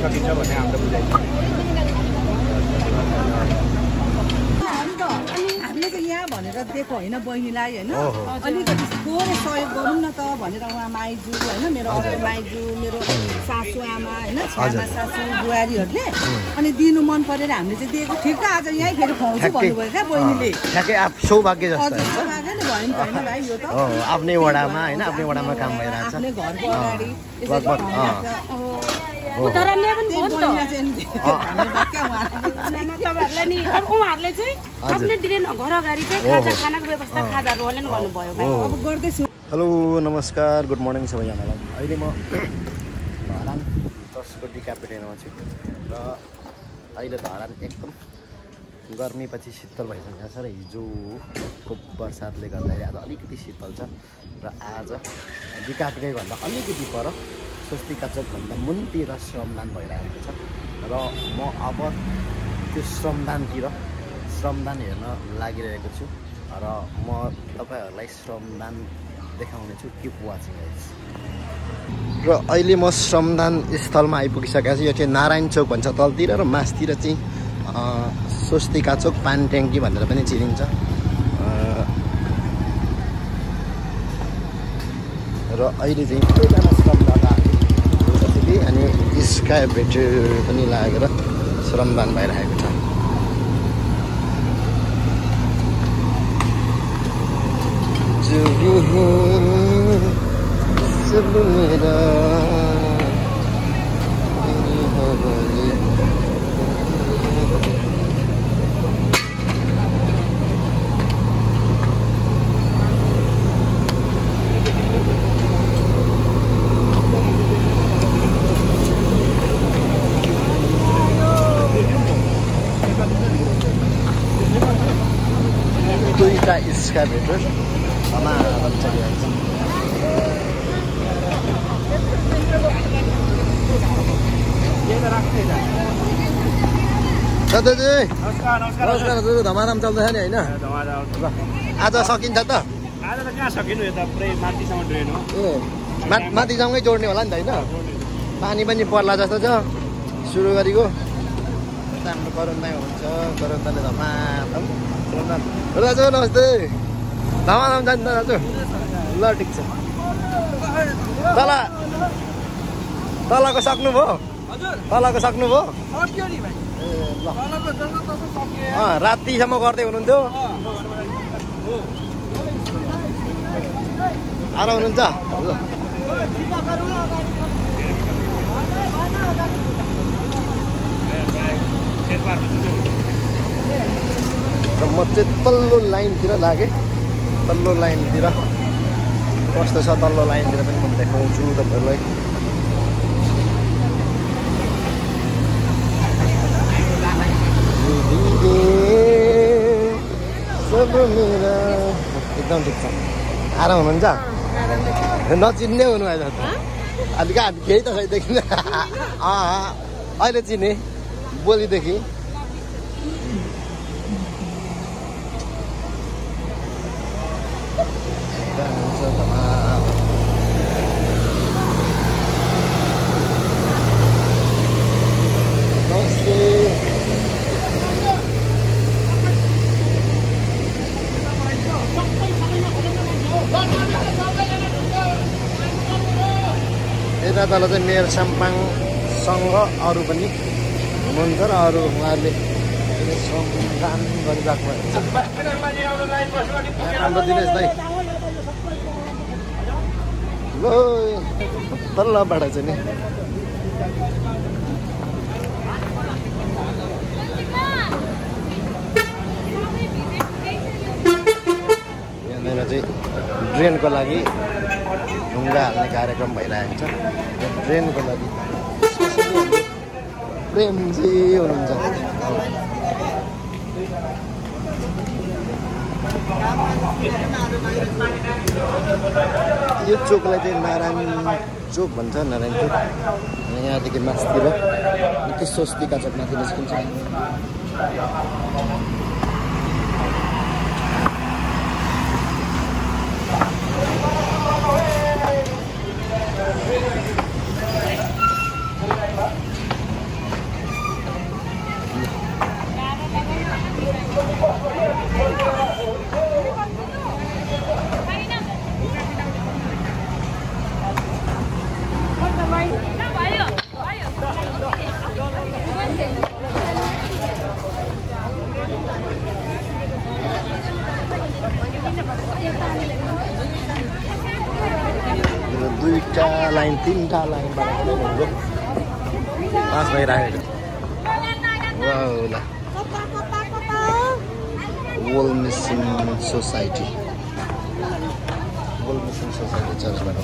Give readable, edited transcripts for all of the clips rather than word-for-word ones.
सकिन्छ भन्ने हाम्रो बुझाइ छ। हामीले चाहिँ यहाँ भनेर दिएको होइन बहिनीलाई होइन, अलिकति थोरै सहयोग गरौँ न त भनेर उहाँ माइजू होइन, मेरो अर्को माइजू, मेरो सासू आमा होइन, छ्यामा सासू बुहारीहरूले अनि दिनु मन परेर हामीले चाहिँ दिएको। ठिक त आज यहीँ फेरि खुवाउँछु भन्नुभयो क्या बहिनीले। ठ्याक्कै सौभाग्य जस्तो हजुर सौभाग्य नि भयो नि होइन भाइ, यो त आफ्नै वडामा होइन, आफ्नै वडामा काम भइरहेछ। आफ्नै घरको अगाडि लगभग उनीहरूले पनि बहुत तपाईँहरूलाई नि उहाँहरूले चाहिँ आफ्नै ड्रेन घर अगाडि चाहिँ खानाको व्यवस्था खाजाहरू उहाँले नि गर्नुभयो भाइ। अब गर्दैछु। हेलो नमस्कार, गुड मर्निङ सबैजनालाई। अहिले म धरान 10 को डिकापिटेनमा छु र अहिले धरान एकदम गर्मीपछि शीतल भइसकेको छ र हिजोको बर्सातले गर्दाखेरि आज अलिकति शीतल छ र आज डिकापिटेभन्दा अलिकति पर स्वस्तिका चोकभन्दा मुनितिर श्रमदान भइरहेको छ र म अब त्यो श्रमदान हेर्न लागिरहेको छु र म तपाईँहरूलाई श्रमदान देखाउने छु। Keep watching guys. र अहिले म श्रमदान स्थलमा आइपुगिसकेको छु। यो चाहिँ नारायण चोक भन्छ तलतिर र मासतिर चाहिँ स्वस्तिका चोक पानी ट्याङ्की भनेर पनि चिनिन्छ। र अहिले चाहिँ सबैजना श्रमदाता अनि स्काइब्रेटर पनि लागेर श्रमदान भइरहेको छ। दुईटा स्काइब्रेटर समाधान चलिरहेको छ। दादाजी नमस्कार दाजु, धमाधम चल्दैछ नि होइन? आज सकिन्छ त? आज त कहाँ सकिनु, यो त पुरै माथिसम्म ड्रेन हो। ए माथिसँगै जोड्ने होला नि त होइन? पानी पनि पर्ला जस्तो छ सुरु गरेको। हाम्रो करुणदाई हुनुहुन्छ, करुणदाले धमाधम दाजु नमस्ते। धमाधम जान्छ दाजु। ल ठिक छ। तलको सक्नुभयो? तलको सक्नुभयो? ए ल रातिसम्म गर्दै हुनुहुन्थ्यो? आएर हुनुहुन्छ? ल र म चाहिँ तल्लो लाइनतिर लागेँ। तल्लो लाइनतिर कस्तो छ तल्लो लाइनतिर पनि म देखाउँछु तपाईँहरूलाई। एकदम ठिक छ। आएर हुनुहुन्छ? नचिन्ने हुनुभएछ त अलिक केही त खै देखिन। अहिले चिने बोलीदेखि। यता तल चाहिँ मेयर साम्पाङसँग अरू पनि हुनुहुन्छ र अरू उहाँहरूले श्रमदान गरिरहेको भएको छ। हाम्रो दिनेश दाइ ल तल्लोबाट चाहिँ नि यहाँनिर चाहिँ ड्रेनको लागि ढुङ्गा हाल्ने कार्यक्रम भइरहेको छ। ड्रेनको लागि प्रेमजी हुनुहुन्छ। यो चोकलाई चाहिँ नारायण चोक भन्छ, नारायण चोक। अनि यहाँदेखि मासतिर निकै स्वस्तिका चोक माथि निस्किन्छ। दुईटा लाइन तीनटा लाइनबाट हाम्रो पास भइरहेको ल वर्ल्ड मिसन सोसाइटी चर्चबाट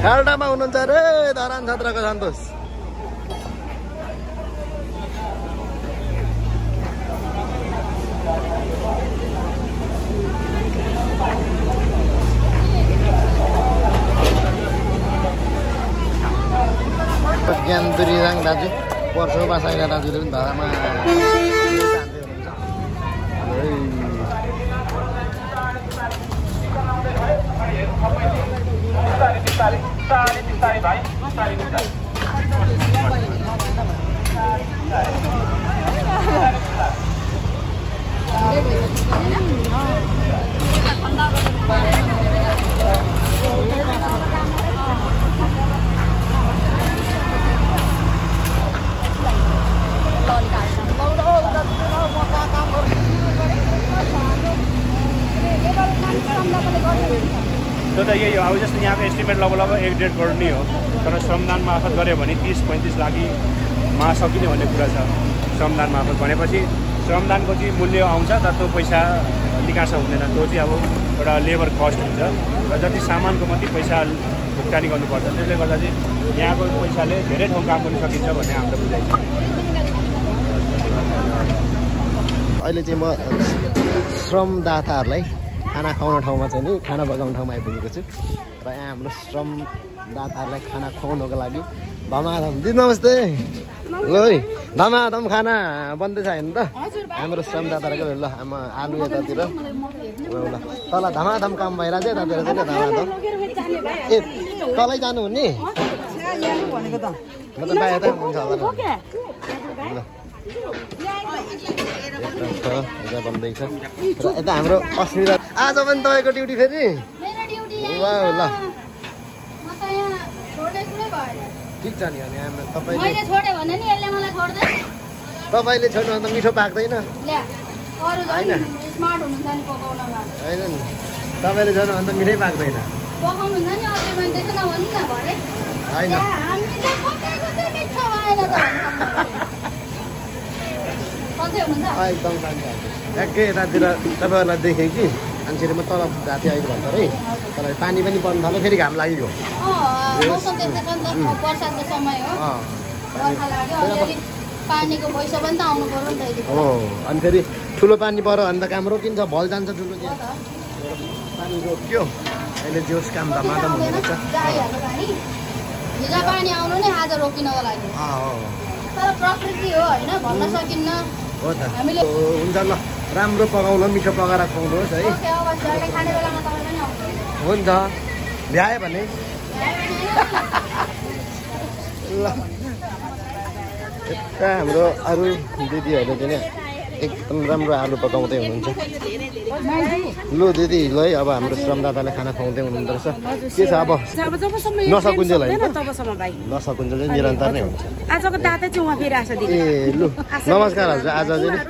खाल्डामा हुनुहुन्छ रे धरान छत्रको सन्तोष ज्ञान दुरीराङ दाजु पर्छौ बासाइला दाजुले पनि धरामा त्यो त यही हो अब जस्तो यहाँको एस्टिमेट लगभग 1.5 करोड नै हो तर श्रमदान मार्फत गऱ्यो भने 30-35 लाखमा सकिने भन्ने कुरा छ श्रमदान मार्फत भनेपछि श्रमदानको चाहिँ मूल्य आउँछ तर त्यो पैसा निकास हुँदैन त्यो चाहिँ अब एउटा लेबर कस्ट हुन्छ र जति सामानको मात्रै पैसा भुक्तानी गर्नुपर्छ त्यसले गर्दा चाहिँ यहाँको पैसाले धेरै ठाउँ काम गर्न सकिन्छ भन्ने हाम्रो बुझाइ छ अहिले चाहिँ म श्रमदाताहरूलाई खाना खुवाउने ठाउँमा चाहिँ नि खाना पकाउने ठाउँमा आइपुगेको छु र यहाँ हाम्रो श्रमदाताहरूलाई खाना खुवाउनको लागि धमाधम दिदी नमस्ते ल है धमाधम खाना बन्दैछ होइन त हाम्रो श्रमदाताहरूको ल आलु यतातिर ल तल धमाधम काम भइरहेको छ यतातिर चाहिँ धमाधम ए तलै जानुहुने म त बाहिर त हुन्छ होला ल यता बन्दैछ र यता हाम्रो अस्मिता आज पनि तपाईँको ड्युटी फेरि ल ठिक छ नि अनि तपाईँले छोड्नु भने त मिठो पाक्दैन होइन होइन नि तपाईँले छोड्नु भने त मिठै पाक्दैन होइन एकदम ठ्याक्कै यतातिर तपाईँहरूलाई देखेँ कि मान्छेले म तल जाति आएको भन्छ है तर पानी पनि पर्नु थाल्यो फेरि घाम लागेको हो अनि फेरि ठुलो पानी पऱ्यो भने त काम रोकिन्छ भल जान्छ ठुलो पानी रोक्यो अहिले जोस काम धमाधम हुने रहेछ पानी आउनु नै आज रोकिनको लागि तर प्रकृति हो होइन भन्न सकिन्न हो त हुन्छ ल राम्रो पकाउनु मिठो पकाएर खुवाउनुहोस् है हुन्छ भ्यायो भने ल यता हाम्रो अरू दिदीहरूले चाहिँ एकदम राम्रो आलु पकाउँदै हुनुहुन्छ लु दिदी ल है अब हाम्रो श्रमदाताले खाना खुवाउँदै हुनुहुँदो रहेछ के छ अब नसकुन्जेल होइन नसकुन्जेल चाहिँ निरन्तर नै हुन्छ आजको दादा चाहिँ उहाँ फेरि आछ दिदी ए लु नमस्कार हजुर आज चाहिँ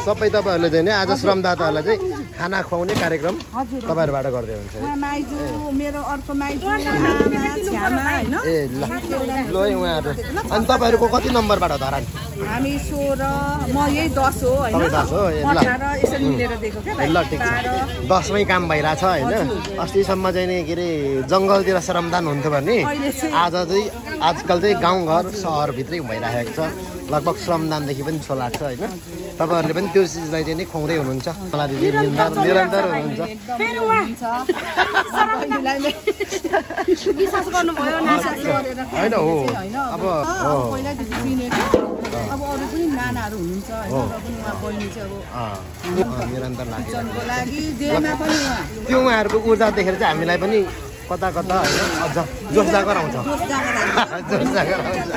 सबै तपाईँहरूले चाहिँ नि आज श्रमदाताहरूलाई चाहिँ खाना खुवाउने कार्यक्रम तपाईँहरूबाट गर्दै हुन्छ ए ल ल है उहाँहरू अनि तपाईँहरूको कति नम्बरबाट धरान हामी 16 म यही 10 हो हैन तपाईँ 10 हो, ए, ल। 18 यसरी मिलेर दिएको क्या भाइ ल ठिक छ 10मै काम भइरहेछ होइन अस्तिसम्म चाहिँ नि के अरे जङ्गलतिर श्रमदान हुन्थ्यो भने आजकल चाहिँ गाउँघर सहरभित्रै भइरहेको छ लगभग श्रमदानदेखि पनि छोलाएको छ होइन तपाईँहरूले पनि त्यो चिजलाई चाहिँ नि खुवाउँदै हुनुहुन्छ मलाई दिदी निरन्तर हुनुहुन्छ फेरि उहाँ विश्वास गर्नुभयो नासा होइन हो अब पहिलादेखि चिनेको अब अरू पनि नानाहरू हुनुहुन्छ हैन र पनि उहाँ बहिनी चाहिँ अब निरन्तर लाग्यो किचनको लागि जेमा पनि उहाँ त्यो उहाँहरूको ऊर्जा देखेर चाहिँ हामीलाई पनि कता कता होइन अझ जोस जागर आउँछ जोस जागर आउँछ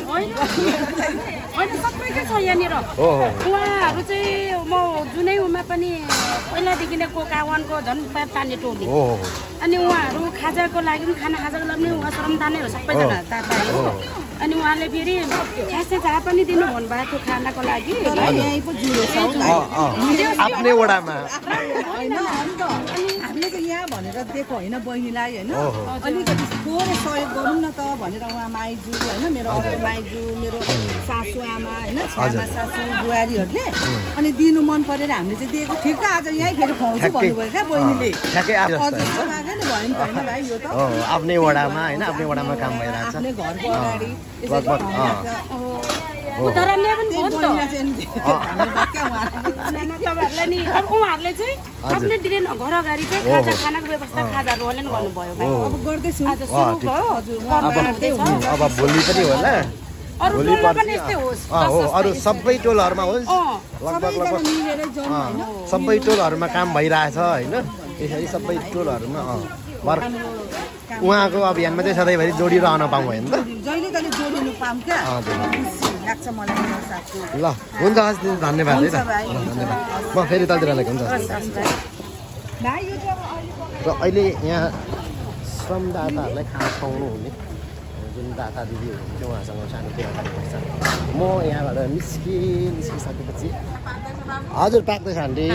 होइन सबैकै छ यहाँनिर उहाँहरू चाहिँ म जुनै उमा पनि पहिलादेखि नै कोकावानको झन् तान्ने टोली अनि उहाँहरू खाजाको लागि पनि खाजाको लागि पनि उहाँ श्रमदानै हो सबैजना ताताई हो अनि उहाँले फेरि खासै चाह पनि दिनु भन्नुभएको थियो खानाको लागि यहीँ पो जुडो छ आफ्नै वडामा होइन अन्त हामीले चाहिँ यहाँ भनेर दिएको होइन बहिनीलाई होइन अलिकति थोरै सहयोग गरौँ न त भनेर उहाँ माइजू होइन मेरो अर्को माइजू मेरो सासू आमा होइन छामा सासू बुहारीहरूले अनि दिनु मन परेर हामीले चाहिँ दिएको ठिक त आज यहीँ फेरि खुवाउँछु भन्नुभयो क्या बहिनीले भयो नि होइन भाइ यो त आफ्नै वडामा होइन आफ्नै वडामा काम भइरहेछ आफ्नै घरको अगाडि उदाहरणले पनि हो नि त तपाईँहरूलाई नि अब उहाँहरूले चाहिँ आफ्नै दिने घर अगाडि चाहिँ खानाको व्यवस्था खाजाहरू उहाँले नि गर्नुभयो भाइ अब गर्दैछु आज सुरु भयो अब भोलि पनि होला अरू टोलमा पनि यस्तै होस् अरू सबै टोलहरूमा होस् लगभग सबै टोलहरूमा काम भइरहेछ होइन यसरी सबै टोलहरूमा उहाँको अभियानमा चाहिँ सधैँभरि जोडिरहन पाऊँ होइन त जहिले कहिले जोडिनु पाऊँ क्या लाग्छ मलाई ल हुन्छ हस् दिदी धन्यवाद है त धन्यवाद म फेरि तलतिर लागेको हुन्छ र अहिले यहाँ श्रमदाताहरूलाई खाना खुवाउनु हुने जुन दाता दिदी हुनुहुन्थ्यो उहाँसँग सानो कुराकानी गर्छ म यहाँबाट निस्किसकेपछि हजुर पाक्दैछ आन्टी